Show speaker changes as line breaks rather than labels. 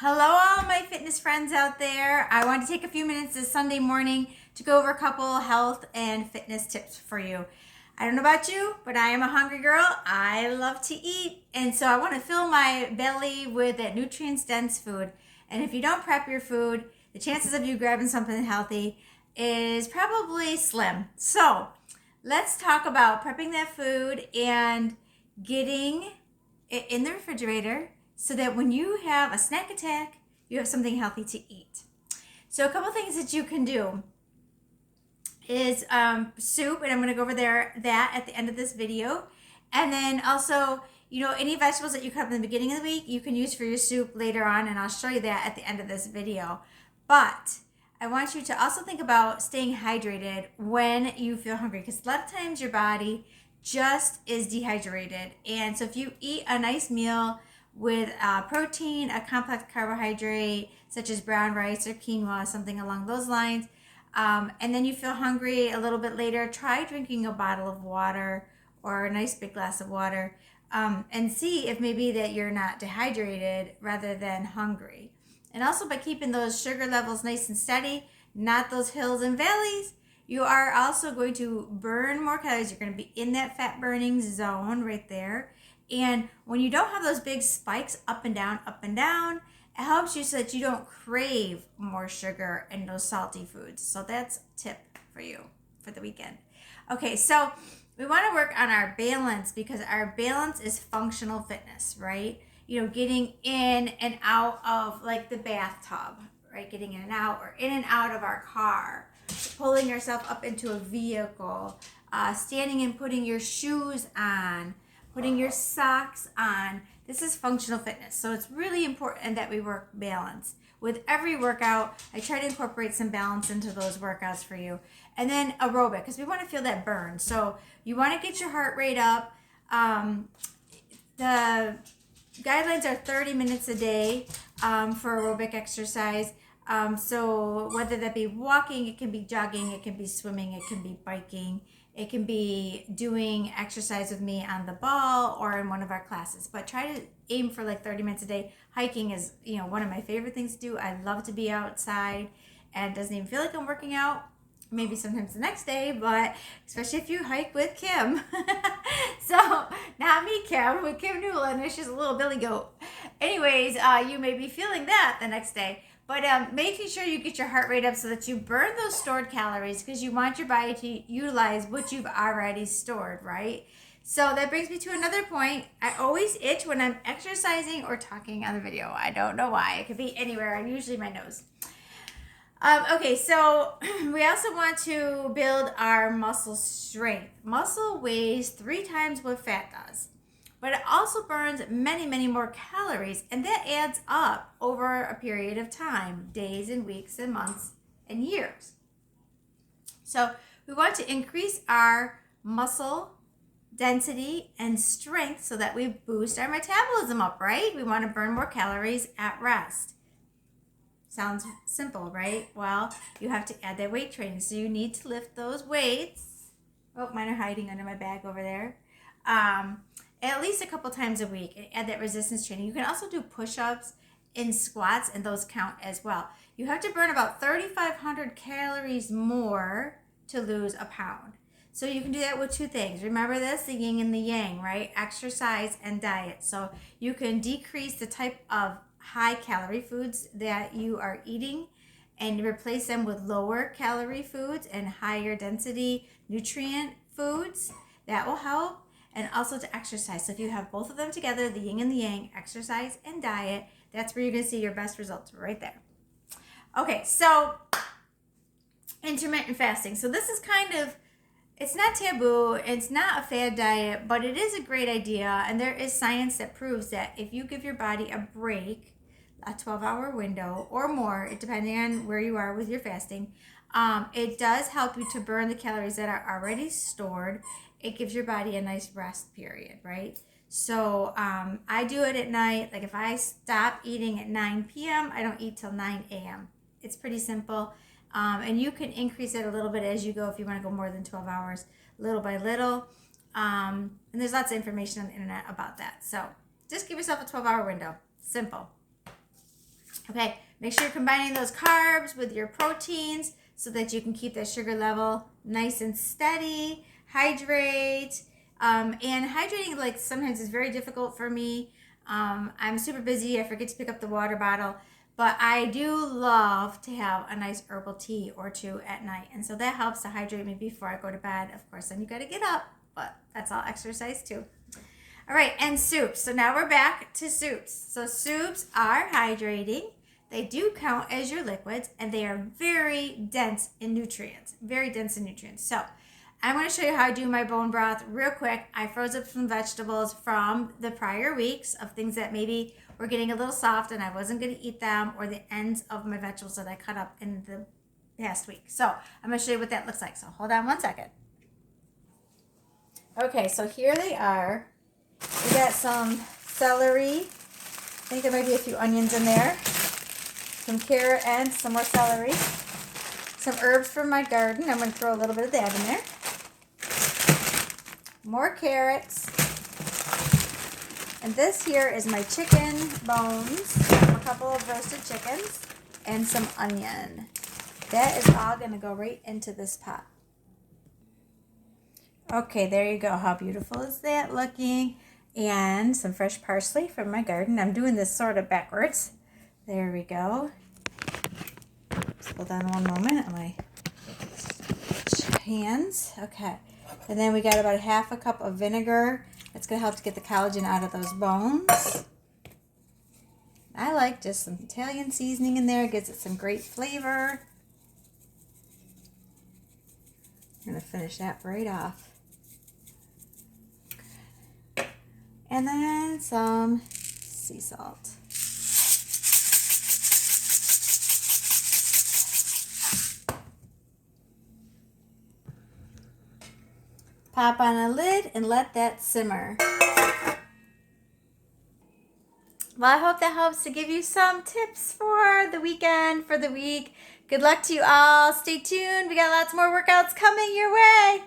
Hello, all my fitness friends out there. I want to take a few minutes this Sunday morning to go over a couple health and fitness tips for you. I don't know about you, but I am a hungry girl. I love to eat, and so I want to fill my belly with that nutrients dense food. And if you don't prep your food, the chances of you grabbing something healthy is probably slim. So let's talk about prepping that food and getting it in the refrigerator so that when you have a snack attack, you have something healthy to eat. So a couple things that you can do is soup, and I'm going to go over that at the end of this video. And then also, any vegetables that you cut in the beginning of the week, you can use for your soup later on, and I'll show you that at the end of this video. But I want you to also think about staying hydrated when you feel hungry, because a lot of times your body just is dehydrated. And so if you eat a nice meal with protein, a complex carbohydrate such as brown rice or quinoa, something along those lines, and then you feel hungry a little bit later, try drinking a bottle of water or a nice big glass of water, and see if maybe that you're not dehydrated rather than hungry. And also by keeping those sugar levels nice and steady, not those hills and valleys, you are also going to burn more calories. You're going to be in that fat burning zone right there. And when you don't have those big spikes up and down, it helps you so that you don't crave more sugar and those salty foods. So that's a tip for you for the weekend. Okay, so we want to work on our balance, because our balance is functional fitness, right? Getting in and out of like the bathtub, right? Getting in and out, or in and out of our car, pulling yourself up into a vehicle, standing and putting your shoes on, putting your socks on. This is functional fitness. So it's really important that we work balance. With every workout, I try to incorporate some balance into those workouts for you. And then aerobic, because we want to feel that burn. So you want to get your heart rate up. The guidelines are 30 minutes a day for aerobic exercise. So whether that be walking, it can be jogging, it can be swimming, it can be biking, it can be doing exercise with me on the ball or in one of our classes. But try to aim for like 30 minutes a day. Hiking is, one of my favorite things to do. I love to be outside, and it doesn't even feel like I'm working out. Maybe sometimes the next day, but especially if you hike with Kim. So, not me, Kim, with Kim Newland, and she's a little billy goat. Anyways, you may be feeling that the next day. But making sure you get your heart rate up so that you burn those stored calories, because you want your body to utilize what you've already stored, right? So that brings me to another point. I always itch when I'm exercising or talking on the video. I don't know why. It could be anywhere, usually my nose. Okay, so we also want to build our muscle strength. Muscle weighs 3 times what fat does, but it also burns many, many more calories, and that adds up over a period of time, days and weeks and months and years. So we want to increase our muscle density and strength so that we boost our metabolism up, right? We want to burn more calories at rest. Sounds simple, right? Well, you have to add that weight training. So you need to lift those weights. Oh, mine are hiding under my bag over there. At least a couple times a week, and add that resistance training. You can also do push-ups and squats, and those count as well. You have to burn about 3,500 calories more to lose a pound. So you can do that with 2 things. Remember this, the yin and the yang, right? Exercise and diet. So you can decrease the type of high calorie foods that you are eating and replace them with lower calorie foods and higher density nutrient foods. That will help. And also to exercise. So if you have both of them together, the yin and the yang, exercise and diet, that's where you're going to see your best results right there. Okay, so intermittent fasting. So this is it's not taboo, it's not a fad diet, but it is a great idea. And there is science that proves that if you give your body a break, a 12-hour window or more, depending on where you are with your fasting, it does help you to burn the calories that are already stored. It gives your body a nice rest period, right? So I do it at night. Like if I stop eating at 9 p.m., I don't eat till 9 a.m. It's pretty simple. And you can increase it a little bit as you go if you want to go more than 12 hours, little by little. And there's lots of information on the internet about that. So just give yourself a 12-hour window. Simple. Okay, make sure you're combining those carbs with your proteins so that you can keep that sugar level nice and steady. Hydrate. And hydrating, like, sometimes is very difficult for me. I'm super busy. I forget to pick up the water bottle. But I do love to have a nice herbal tea or two at night. And so that helps to hydrate me before I go to bed. Of course, then you got to get up. But that's all exercise too. All right, and soups. So now we're back to soups. So soups are hydrating. They do count as your liquids, and they are very dense in nutrients. Very dense in nutrients. So I'm going to show you how I do my bone broth real quick. I froze up some vegetables from the prior weeks of things that maybe were getting a little soft and I wasn't going to eat them, or the ends of my vegetables that I cut up in the past week. So I'm going to show you what that looks like. So hold on one second. Okay, so here they are. We got some celery. I think there might be a few onions in there. Some carrot and some more celery. Some herbs from my garden. I'm going to throw a little bit of that in there. More carrots. And this here is my chicken bones. A couple of roasted chickens. And some onion. That is all going to go right into this pot. Okay, there you go. How beautiful is that looking? And some fresh parsley from my garden. I'm doing this sort of backwards. There we go. Just hold on one moment on my hands. Okay. And then we got about half a cup of vinegar. That's going to help to get the collagen out of those bones. I like just some Italian seasoning in there. It gives it some great flavor. I'm going to finish that right off. And then some sea salt. Pop on a lid and let that simmer. Well, I hope that helps to give you some tips for the weekend, for the week. Good luck to you all. Stay tuned. We got lots more workouts coming your way.